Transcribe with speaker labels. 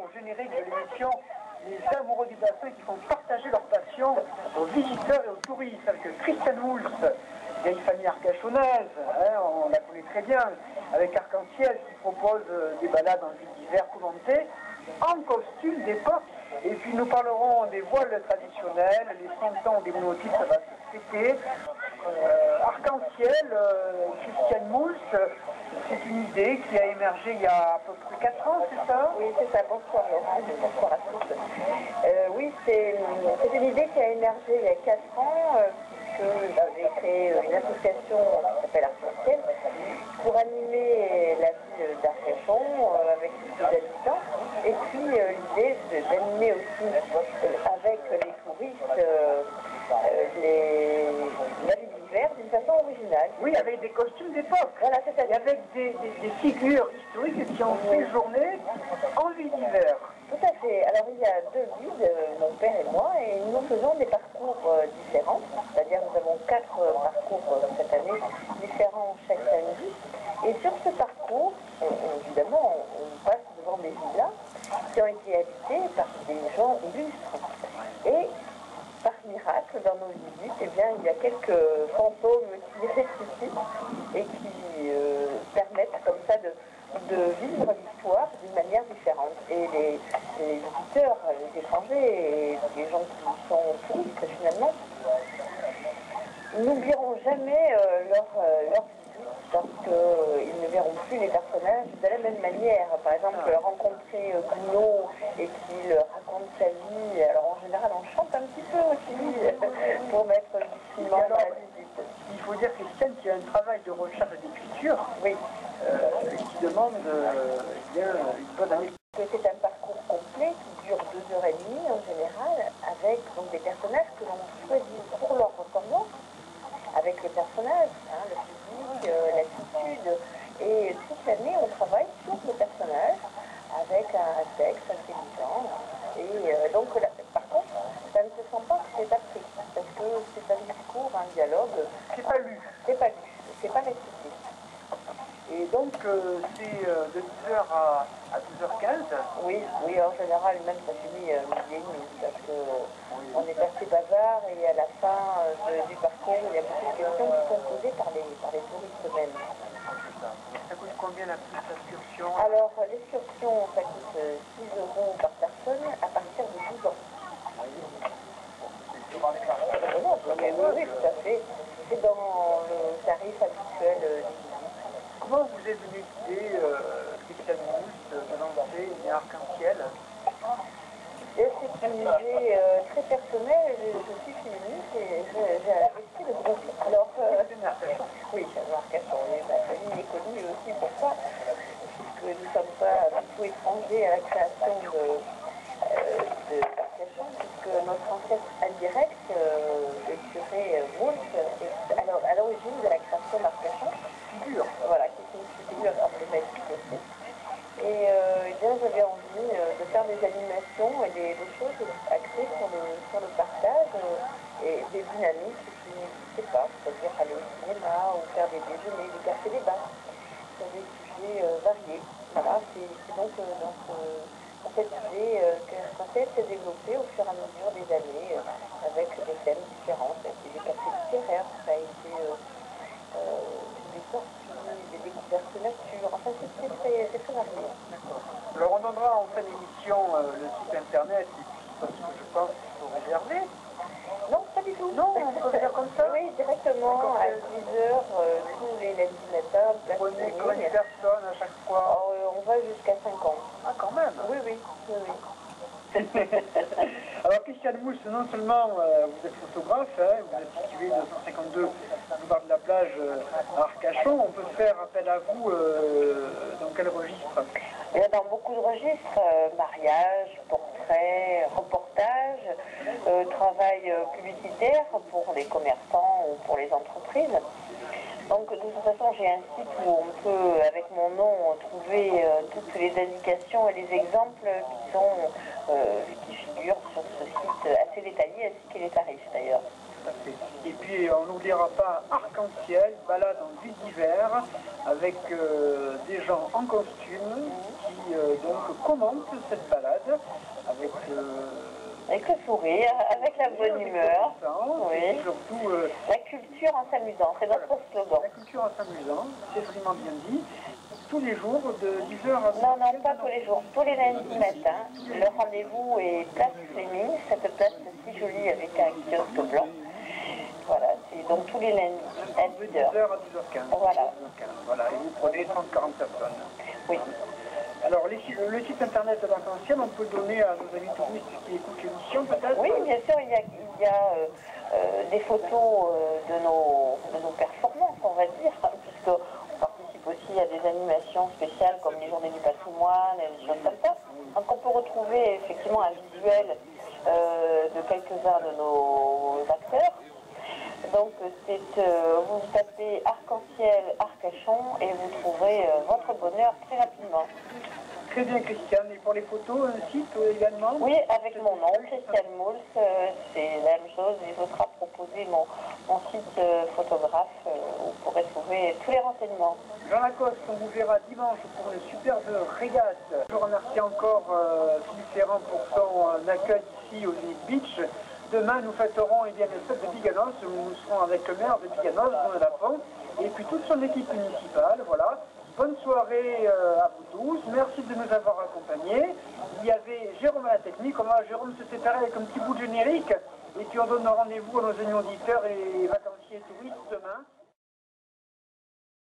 Speaker 1: au générique de l'émission les amoureux du bassin qui font partager leur passion aux visiteurs et aux touristes, avec Christiane Mouls, vieille famille arcachonnaise, hein, on la connaît très bien, avec Arc-en-Ciel qui propose des balades en ville d'hiver commentées, en costume d'époque. Et puis nous parlerons des voiles traditionnelles, les 100 ans des monotypes, ça va se fêter. Arc-en-Ciel, Christiane Mouls, c'est une idée qui a émergé il y a à peu près 4 ans, c'est ça?
Speaker 2: Oui, c'est ça. Bonsoir Laurent, bonsoir à tous. Oui, c'est une idée qui a émergé il y a 4 ans, puisque j'ai créé une association qui s'appelle Arc-en-Ciel pour animer la ville d'Arcachon avec tous les habitants. Et puis l'idée c'est d'animer aussi avec les touristes la ville d'hiver d'une façon originale.
Speaker 1: Oui, avec des costumes d'époque.
Speaker 2: Voilà, c'est ça.
Speaker 1: Et avec des figures historiques qui ont séjourné en ville d'hiver.
Speaker 2: Tout à fait. Alors il y a 2 guides, mon père et moi, et nous faisons des parcours différents. C'est-à-dire nous avons 4 parcours cette année différents chaque samedi. Et sur ce parcours, évidemment, on passe devant des villas qui ont été habitées par des gens illustres. Et par miracle, dans nos visites, eh bien, il y a quelques fantômes qui ressuscitent et qui permettent comme ça de vivre l'histoire d'une manière différente. Et les visiteurs, les étrangers et les gens qui sont touristes finalement n'oublieront jamais leur visite parce qu'ils ne verront plus les personnages de la même manière. Par exemple, rencontrer Gounod et qu'il raconte sa vie. Alors en général, on chante un petit peu aussi pour mettre du ciment dans la visite.
Speaker 1: Il faut dire, Christiane, qu'il y a un travail de recherche et d'écriture qui demande bien une bonne année.
Speaker 2: C'est un parcours complet qui dure 2h30 en général, avec donc, des personnages que l'on choisit pour leur ressemblance, avec les personnages, hein, le physique, l'attitude. Et toute l'année, on travaille sur le personnage avec un texte intelligent. Et donc, là, par contre, ça ne se sent pas que c'est appris, parce que c'est un discours, un dialogue.
Speaker 1: C'est pas lu.
Speaker 2: C'est pas lu, c'est pas récité.
Speaker 1: Et donc, c'est de 10h à 12h15.
Speaker 2: Oui, en général, même ça finit midi et demi, parce qu'on est assez bavard et à la fin du parcours, il y a beaucoup de questions qui sont posées par les touristes eux-mêmes.
Speaker 1: Ça coûte combien la petite excursion?
Speaker 2: Alors, l'excursion, ça coûte 6 € par personne à partir de 12 ans. Oui, tout à fait. C'est dans le tarif habituel.
Speaker 1: Comment vous est venue l'idée, Christiane Mouls, de lancer une Arc-en-Ciel?
Speaker 2: C'est une idée très personnelle. Je suis féministe et j'ai investi le groupe. Alors, oui, j'adore Arcachon. Ma famille est connue aussi pour ça, puisque nous ne sommes pas du tout étrangers à la création de Arcachon, puisque notre ancêtre indirect, le curé Mouls, est à l'origine de la création d'Arcachon. Voilà, qui est une figure emblématique aussi. Et bien, j'avais envie de faire des animations et des choses axées sur le partage et des dynamiques qui n'existaient pas, c'est-à-dire aller au cinéma ou faire des déjeuners, des cafés-débats sur des sujets variés. Voilà, c'est donc dans cette idée qu'un fait s'est développé au fur et à mesure des années avec des thèmes différents. Ça a été des cafés littéraires, ça a été des sorties, des découvertes de nature, enfin c'est très varié.
Speaker 1: Alors on donnera en fin d'émission le site internet, parce que je pense qu'il faut réserver.
Speaker 2: Non, pas du tout.
Speaker 1: Non, on peut faire comme ça?
Speaker 2: Oui, directement à 10h, tous les lundis matin, place
Speaker 1: Prenez combien de personnes à chaque fois?
Speaker 2: On va jusqu'à 50.
Speaker 1: Ah, quand même.
Speaker 2: Oui.
Speaker 1: Alors, Christiane Mouls, non seulement vous êtes photographe, hein, vous êtes situé 252 boulevard de la Plage à Arcachon, on peut faire appel à vous dans quel registre?
Speaker 2: Il y a dans beaucoup de registres, mariage, portrait, reportage, travail publicitaire pour les commerçants ou pour les entreprises. Donc de toute façon, j'ai un site où on peut, avec mon nom, trouver toutes les indications et les exemples qui figurent sur ce site assez détaillé, ainsi que les tarifs d'ailleurs.
Speaker 1: à fait. Et puis on n'oubliera pas Arc-en-Ciel, balade en ville d'hiver, avec des gens en costume qui donc commentent cette balade avec
Speaker 2: le sourire, avec la bonne humeur. Oui.
Speaker 1: Et surtout,
Speaker 2: la culture en s'amusant, c'est notre slogan.
Speaker 1: La culture en s'amusant, c'est vraiment bien dit. Tous les jours, de 10h à 12h.
Speaker 2: Non, pas tous les jours. Tous les lundis matin, le rendez-vous est place Fleming, cette place si jolie avec un kiosque blanc. Voilà, c'est donc tous les lundis à 10h.
Speaker 1: De 10h à 10h15. Voilà, et vous prenez 30-40 personnes.
Speaker 2: Oui.
Speaker 1: Alors, le site internet de l'Arc-en-Ciel, on peut donner à nos amis touristes qui écoutent l'émission, peut-être?
Speaker 2: Oui, bien sûr, il y a des photos de nos performances, on va dire, puisqu'on participe aussi à des animations spéciales comme les Journées du patrimoine, et des choses comme ça. Donc on peut retrouver effectivement un visuel de quelques-uns de nos acteurs. Donc vous tapez Arc-en-Ciel, Arcachon et vous trouverez votre bonheur très rapidement.
Speaker 1: Très bien, Christiane. Et pour les photos, un site également?
Speaker 2: Oui, avec mon nom, Christiane Mouls, c'est la même chose. Il vous sera proposé mon site photographe où vous pourrez trouver tous les renseignements.
Speaker 1: Jean Lacoste, on vous verra dimanche pour une superbe régate. Je remercie encore Philippe Ferrand pour son accueil ici au Zénith Beach. Demain, nous fêterons le fête de Biganos, où nous serons avec le maire de Biganos, Bruno Lafont, et puis toute son équipe municipale. Voilà. Bonne soirée à vous tous. Merci de nous avoir accompagnés. Il y avait Jérôme à la technique. Jérôme se séparait avec un petit bout de générique. Et puis on donne rendez-vous à nos amis auditeurs et vacanciers et touristes demain.